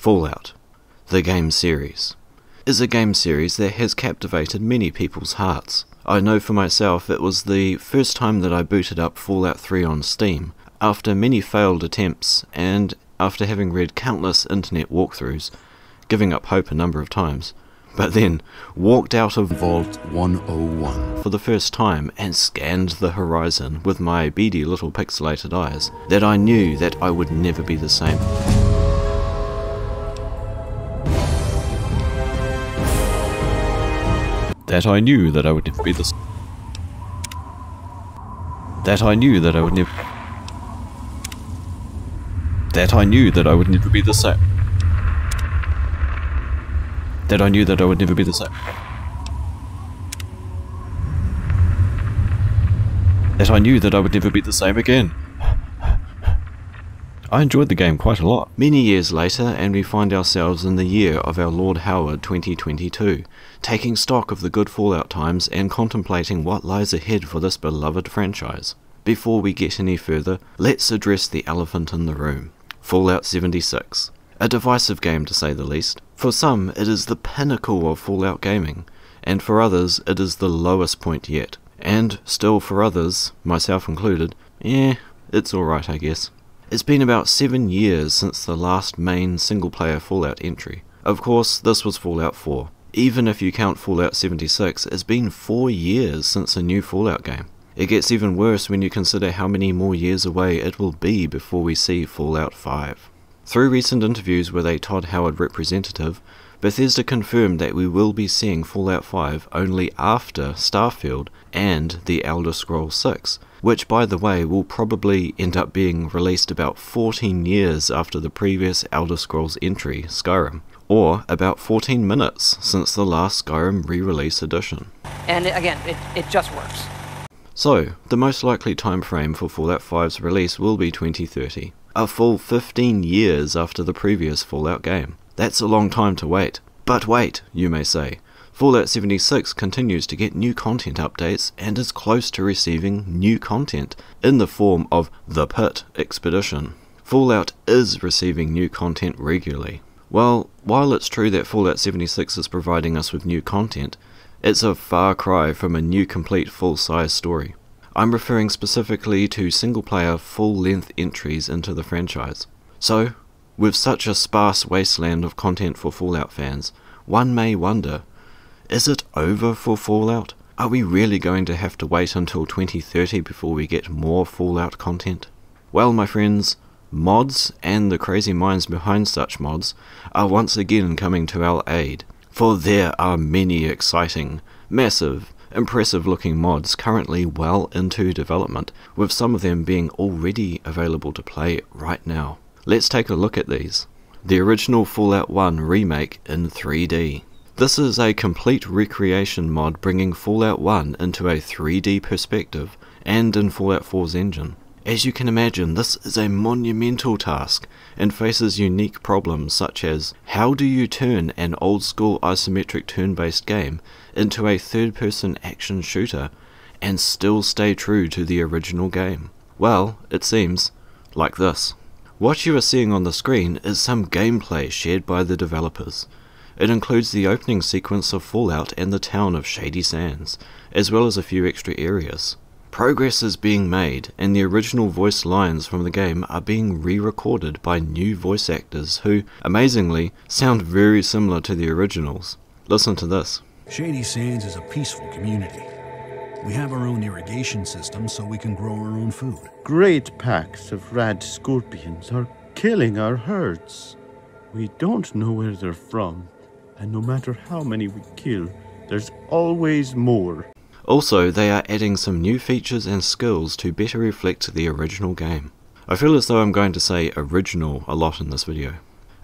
Fallout, the game series, is a game series that has captivated many people's hearts. I know for myself it was the first time that I booted up Fallout 3 on Steam, after many failed attempts and after having read countless internet walkthroughs, giving up hope a number of times, but then walked out of Vault 101 for the first time and scanned the horizon with my beady little pixelated eyes, that I knew that I would never be the same. That I knew that I would never be the same. That I knew that I would never... That I knew that I would never be the same. That I knew that I would never be the same. That I knew that I would never be the same again. I enjoyed the game quite a lot. Many years later, and we find ourselves in the year of our Lord Howard 2022, taking stock of the good Fallout times and contemplating what lies ahead for this beloved franchise. Before we get any further, let's address the elephant in the room. Fallout 76. A divisive game to say the least. For some, it is the pinnacle of Fallout gaming, and for others, it is the lowest point yet. And still for others, myself included, it's alright I guess. It's been about 7 years since the last main single-player Fallout entry. Of course, this was Fallout 4. Even if you count Fallout 76, it's been 4 years since a new Fallout game. It gets even worse when you consider how many more years away it will be before we see Fallout 5. Through recent interviews with a Todd Howard representative, Bethesda confirmed that we will be seeing Fallout 5 only after Starfield and The Elder Scrolls 6, which by the way will probably end up being released about 14 years after the previous Elder Scrolls entry, Skyrim, or about 14 minutes since the last Skyrim re-release edition. And again, it just works. So, the most likely time frame for Fallout 5's release will be 2030, a full 15 years after the previous Fallout game. That's a long time to wait. But wait, you may say. Fallout 76 continues to get new content updates and is close to receiving new content in the form of The Pit Expedition. Fallout is receiving new content regularly. Well, while it's true that Fallout 76 is providing us with new content, it's a far cry from a new complete full-size story. I'm referring specifically to single-player full-length entries into the franchise. So, with such a sparse wasteland of content for Fallout fans, one may wonder, is it over for Fallout? Are we really going to have to wait until 2030 before we get more Fallout content? Well, my friends, mods and the crazy minds behind such mods are once again coming to our aid, for there are many exciting, massive, impressive looking mods currently well into development, with some of them being already available to play right now. Let's take a look at these. The original Fallout 1 remake in 3D. This is a complete recreation mod bringing Fallout 1 into a 3D perspective and in Fallout 4's engine. As you can imagine, this is a monumental task and faces unique problems such as, how do you turn an old school isometric turn-based game into a third-person action shooter and still stay true to the original game? Well, it seems like this. What you are seeing on the screen is some gameplay shared by the developers. It includes the opening sequence of Fallout and the town of Shady Sands, as well as a few extra areas. Progress is being made, and the original voice lines from the game are being re-recorded by new voice actors who, amazingly, sound very similar to the originals. Listen to this. Shady Sands is a peaceful community. We have our own irrigation system so we can grow our own food. Great packs of rad scorpions are killing our herds. We don't know where they're from, and no matter how many we kill, there's always more. Also, they are adding some new features and skills to better reflect the original game. I feel as though I'm going to say original a lot in this video.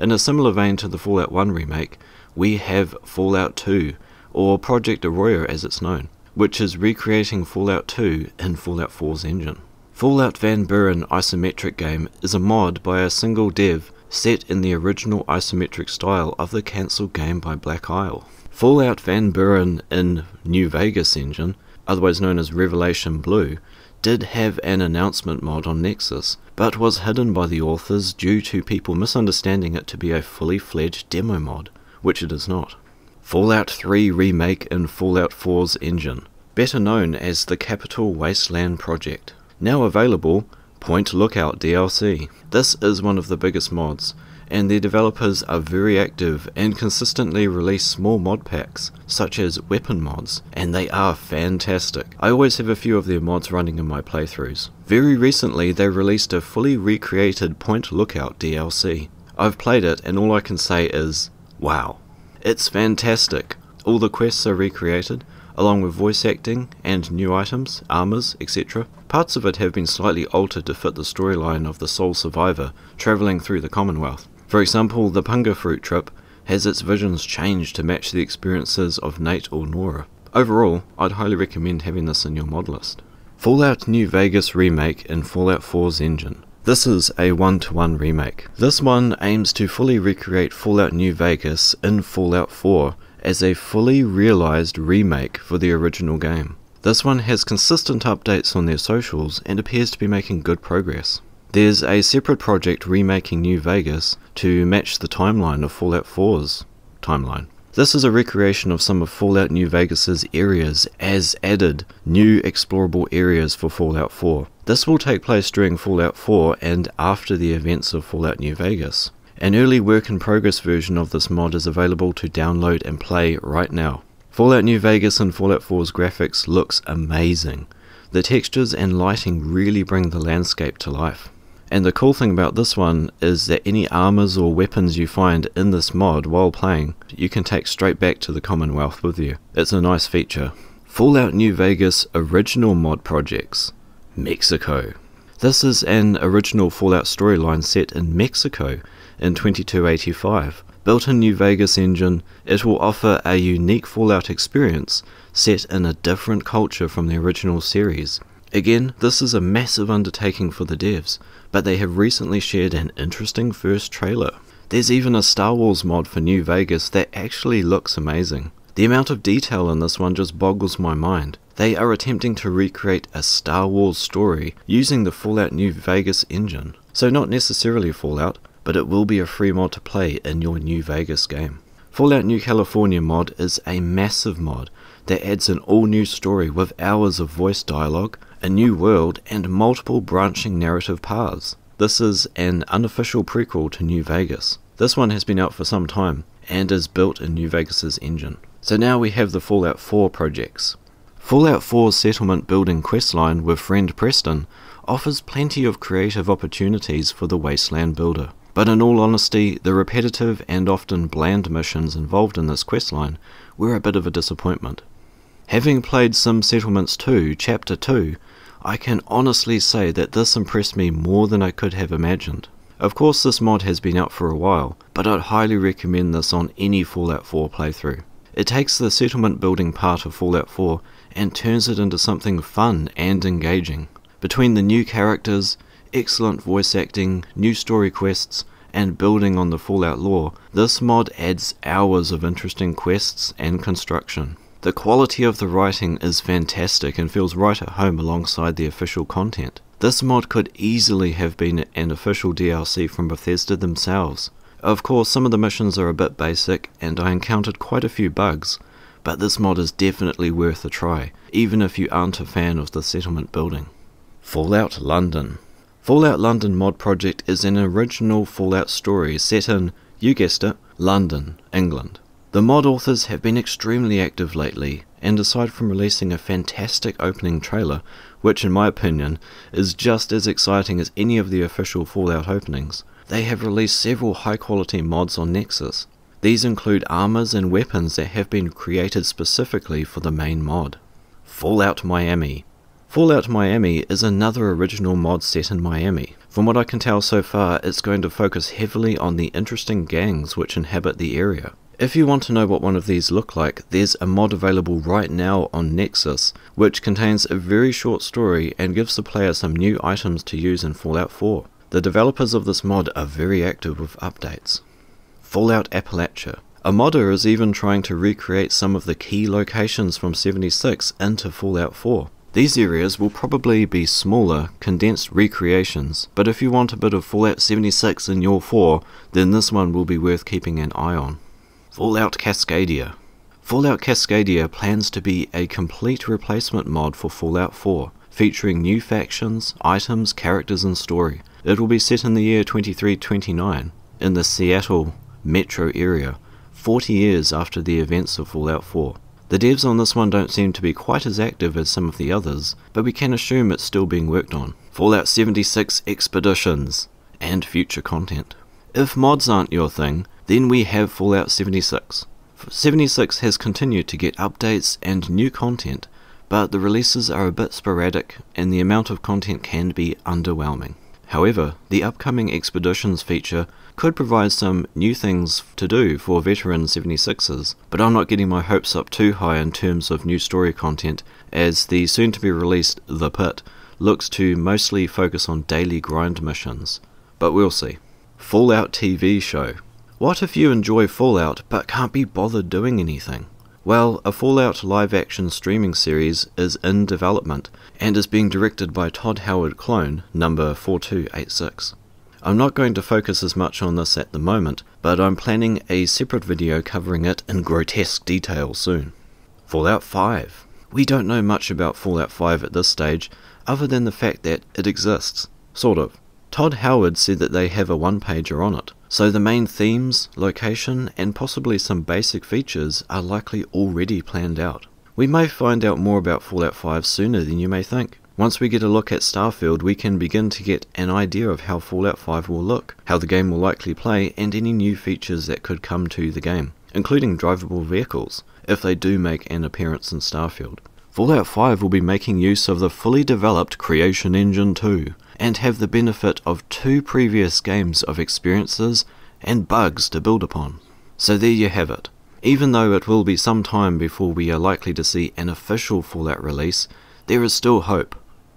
In a similar vein to the Fallout 1 remake, we have Fallout 2, or Project Arroyo as it's known, which is recreating Fallout 2 in Fallout 4's engine. Fallout Van Buren isometric game is a mod by a single dev set in the original isometric style of the cancelled game by Black Isle. Fallout Van Buren in New Vegas engine, otherwise known as Revelation Blue, did have an announcement mod on Nexus, but was hidden by the authors due to people misunderstanding it to be a fully fledged demo mod, which it is not. Fallout 3 Remake in Fallout 4's engine, better known as the Capital Wasteland project. Now available, Point Lookout DLC. This is one of the biggest mods, and their developers are very active and consistently release small mod packs, such as weapon mods, and they are fantastic. I always have a few of their mods running in my playthroughs. Very recently they released a fully recreated Point Lookout DLC. I've played it and all I can say is, wow. It's fantastic. All the quests are recreated, along with voice acting and new items, armors, etc. Parts of it have been slightly altered to fit the storyline of the sole survivor travelling through the Commonwealth. For example, the Punga Fruit trip has its visions changed to match the experiences of Nate or Nora. Overall, I'd highly recommend having this in your mod list. Fallout New Vegas Remake in Fallout 4's engine. This is a 1-to-1 remake. This one aims to fully recreate Fallout New Vegas in Fallout 4 as a fully realised remake for the original game. This one has consistent updates on their socials and appears to be making good progress. There's a separate project remaking New Vegas to match the timeline of Fallout 4's timeline. This is a recreation of some of Fallout New Vegas's areas as added new explorable areas for Fallout 4. This will take place during Fallout 4 and after the events of Fallout New Vegas. An early work-in-progress version of this mod is available to download and play right now. Fallout New Vegas and Fallout 4's graphics looks amazing. The textures and lighting really bring the landscape to life. And the cool thing about this one is that any armors or weapons you find in this mod while playing, you can take straight back to the Commonwealth with you. It's a nice feature. Fallout New Vegas original mod projects. Mexico. This is an original Fallout storyline set in Mexico in 2285. Built in New Vegas engine, it will offer a unique Fallout experience set in a different culture from the original series. Again, this is a massive undertaking for the devs, but they have recently shared an interesting first trailer. There's even a Star Wars mod for New Vegas that actually looks amazing. The amount of detail in this one just boggles my mind. They are attempting to recreate a Star Wars story using the Fallout New Vegas engine. So not necessarily Fallout, but it will be a free mod to play in your New Vegas game. Fallout New California mod is a massive mod that adds an all-new story with hours of voice dialogue, a new world, and multiple branching narrative paths. This is an unofficial prequel to New Vegas. This one has been out for some time, and is built in New Vegas's engine. So now we have the Fallout 4 projects. Fallout 4's settlement building questline with friend Preston offers plenty of creative opportunities for the Wasteland builder. But in all honesty, the repetitive and often bland missions involved in this questline were a bit of a disappointment. Having played Sim Settlements 2, Chapter 2, I can honestly say that this impressed me more than I could have imagined. Of course this mod has been out for a while, but I'd highly recommend this on any Fallout 4 playthrough. It takes the settlement building part of Fallout 4 and turns it into something fun and engaging. Between the new characters, excellent voice acting, new story quests, and building on the Fallout lore, this mod adds hours of interesting quests and construction. The quality of the writing is fantastic and feels right at home alongside the official content. This mod could easily have been an official DLC from Bethesda themselves. Of course, some of the missions are a bit basic, and I encountered quite a few bugs, but this mod is definitely worth a try, even if you aren't a fan of the settlement building. Fallout London. Fallout London mod project is an original Fallout story set in, you guessed it, London, England. The mod authors have been extremely active lately, and aside from releasing a fantastic opening trailer, which in my opinion is just as exciting as any of the official Fallout openings, they have released several high quality mods on Nexus. These include armors and weapons that have been created specifically for the main mod. Fallout Miami. Fallout Miami is another original mod set in Miami. From what I can tell so far, it's going to focus heavily on the interesting gangs which inhabit the area. If you want to know what one of these look like, there's a mod available right now on Nexus, which contains a very short story and gives the player some new items to use in Fallout 4. The developers of this mod are very active with updates. Fallout Appalachia. A modder is even trying to recreate some of the key locations from 76 into Fallout 4. These areas will probably be smaller, condensed recreations, but if you want a bit of Fallout 76 in your 4, then this one will be worth keeping an eye on. Fallout Cascadia. Fallout Cascadia plans to be a complete replacement mod for Fallout 4, featuring new factions, items, characters and story. It will be set in the year 2329, in the Seattle metro area, 40 years after the events of Fallout 4. The devs on this one don't seem to be quite as active as some of the others, but we can assume it's still being worked on. Fallout 76 Expeditions, and future content. If mods aren't your thing, then we have Fallout 76. 76 has continued to get updates and new content, but the releases are a bit sporadic and the amount of content can be underwhelming. However, the upcoming Expeditions feature could provide some new things to do for veteran 76ers, but I'm not getting my hopes up too high in terms of new story content, as the soon-to-be-released The Pit looks to mostly focus on daily grind missions. But we'll see. Fallout TV show. What if you enjoy Fallout but can't be bothered doing anything? Well, a Fallout live-action streaming series is in development and is being directed by Todd Howard clone number 4286. I'm not going to focus as much on this at the moment, but I'm planning a separate video covering it in grotesque detail soon. Fallout 5. We don't know much about Fallout 5 at this stage, other than the fact that it exists. Sort of. Todd Howard said that they have a one-pager on it, so the main themes, location, and possibly some basic features are likely already planned out. We may find out more about Fallout 5 sooner than you may think. Once we get a look at Starfield, we can begin to get an idea of how Fallout 5 will look, how the game will likely play, and any new features that could come to the game, including drivable vehicles, if they do make an appearance in Starfield. Fallout 5 will be making use of the fully developed Creation Engine 2, and have the benefit of 2 previous games of experiences and bugs to build upon. So there you have it. Even though it will be some time before we are likely to see an official Fallout release, there is still hope.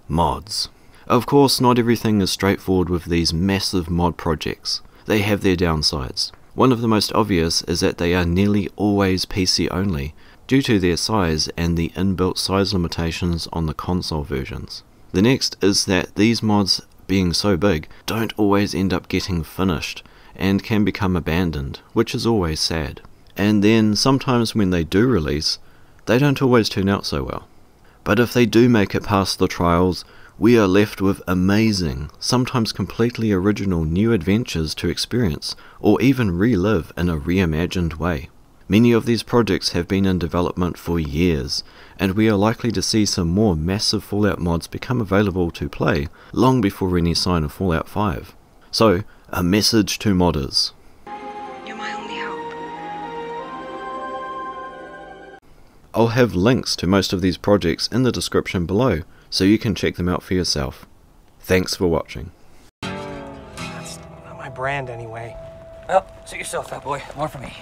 Mods. Of course, not everything is straightforward with these massive mod projects. They have their downsides. One of the most obvious is that they are nearly always PC only, due to their size and the inbuilt size limitations on the console versions. The next is that these mods, being so big, don't always end up getting finished, and can become abandoned, which is always sad. And then, sometimes when they do release, they don't always turn out so well. But if they do make it past the trials, we are left with amazing, sometimes completely original new adventures to experience, or even relive in a reimagined way. Many of these projects have been in development for years, and we are likely to see some more massive Fallout mods become available to play long before any sign of Fallout 5. So, a message to modders. You're my only hope. I'll have links to most of these projects in the description below, so you can check them out for yourself. Thanks for watching. That's not my brand anyway. Well, suit yourself, fat boy. More for me.